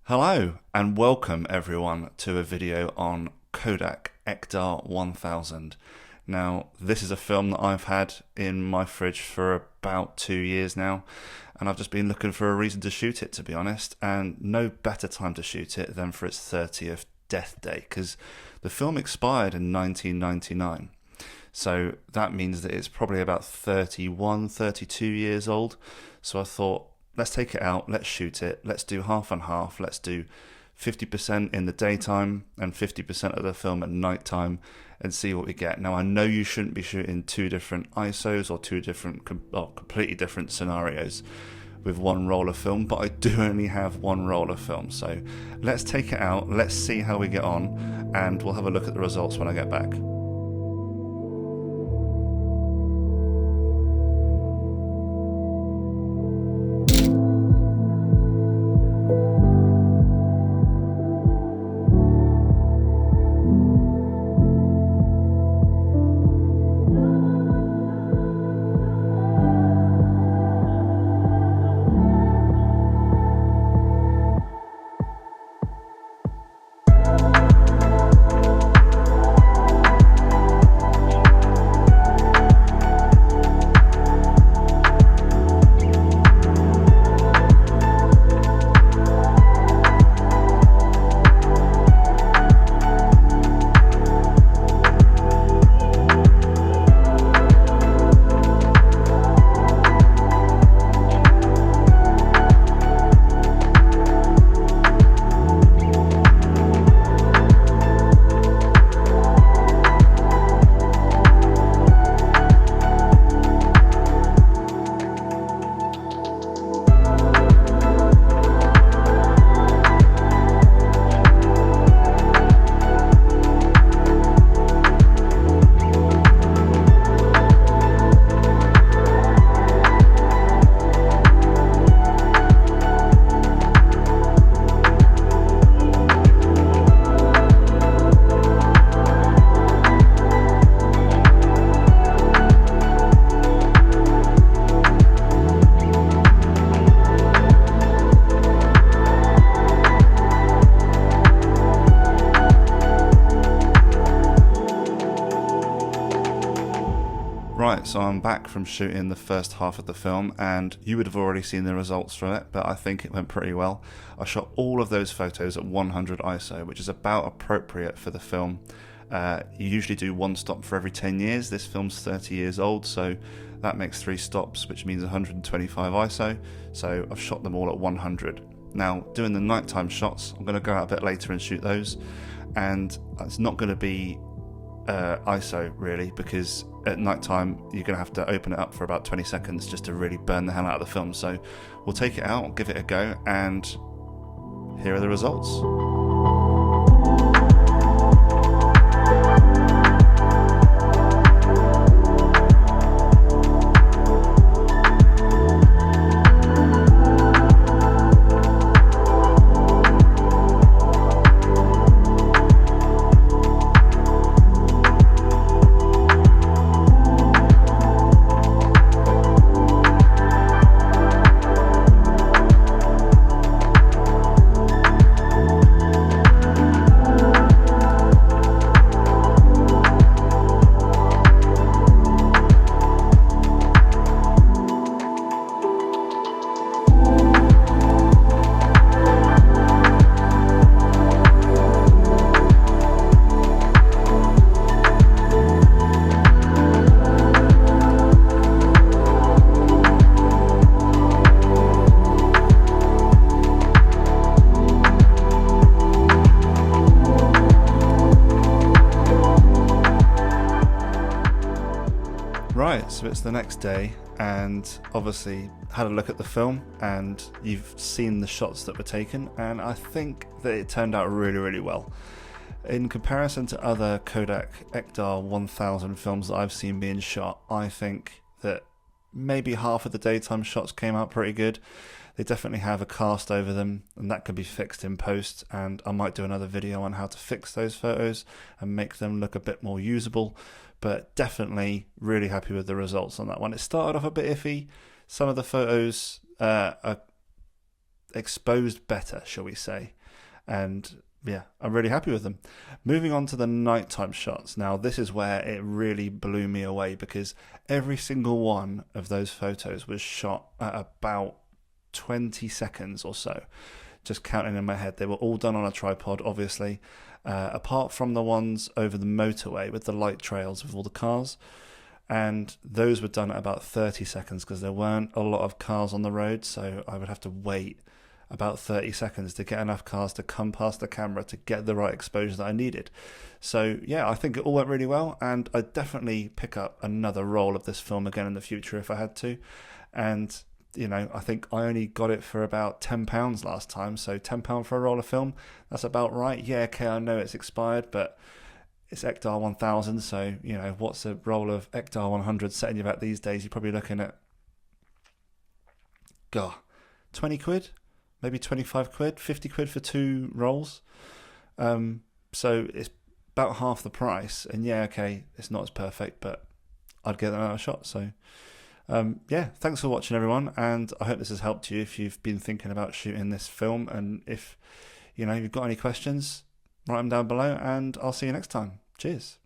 Hello and welcome everyone to a video on Kodak Ektar 1000. Now this is a film that I've had in my fridge for about 2 years now, and I've just been looking for a reason to shoot it, to be honest, and no better time to shoot it than for its 30th death day, because the film expired in 1999. So that means that it's probably about 31, 32 years old. So I thought, let's take it out, let's shoot it, let's do half and half, let's do 50% in the daytime and 50% of the film at night time and see what we get. Now I know you shouldn't be shooting two different ISOs or completely different scenarios with one roll of film, but I do only have one roll of film. So let's take it out, let's see how we get on, and we'll have a look at the results when I get back. Right, so I'm back from shooting the first half of the film, and you would have already seen the results from it, but I think it went pretty well. I shot all of those photos at 100 ISO, which is about appropriate for the film. You usually do one stop for every 10 years. This film's 30 years old, so that makes 3 stops, which means 125 ISO. So I've shot them all at 100. Now, doing the nighttime shots, I'm going to go out a bit later and shoot those, and it's not going to be ISO really, because at night time you're going to have to open it up for about 20 seconds just to really burn the hell out of the film. So we'll take it out, give it a go, and here are the results. Right, so it's the next day, and obviously had a look at the film, and you've seen the shots that were taken, and I think that it turned out really well. In comparison to other Kodak Ektar 1000 films that I've seen being shot, I think that maybe half of the daytime shots came out pretty good. They definitely have a cast over them, and that can be fixed in post, and I might do another video on how to fix those photos and make them look a bit more usable. But definitely really happy with the results on that one. It started off a bit iffy. Some of the photos are exposed better, shall we say. And yeah, I'm really happy with them. Moving on to the nighttime shots. Now, this is where it really blew me away, because every single one of those photos was shot at about 20 seconds or so. Just counting in my head. They were all done on a tripod, obviously, apart from the ones over the motorway with the light trails of all the cars. And those were done at about 30 seconds because there weren't a lot of cars on the road, so I would have to wait about 30 seconds to get enough cars to come past the camera to get the right exposure that I needed. So yeah, I think it all went really well, and I'd definitely pick up another roll of this film again in the future if I had to. And you know, I think I only got it for about £10 last time, so £10 for a roll of film, that's about right. Yeah, okay, I know it's expired, but it's Ektar 1000, so, you know, what's a roll of Ektar 100 setting you back these days? You're probably looking at, 20 quid? Maybe 25 quid? 50 quid for 2 rolls? So it's about half the price, and yeah, okay, it's not as perfect, but I'd get another shot, so... yeah, thanks for watching, everyone, and I hope this has helped you if you've been thinking about shooting this film, and if, you know, you've got any questions, write them down below, and I'll see you next time. Cheers.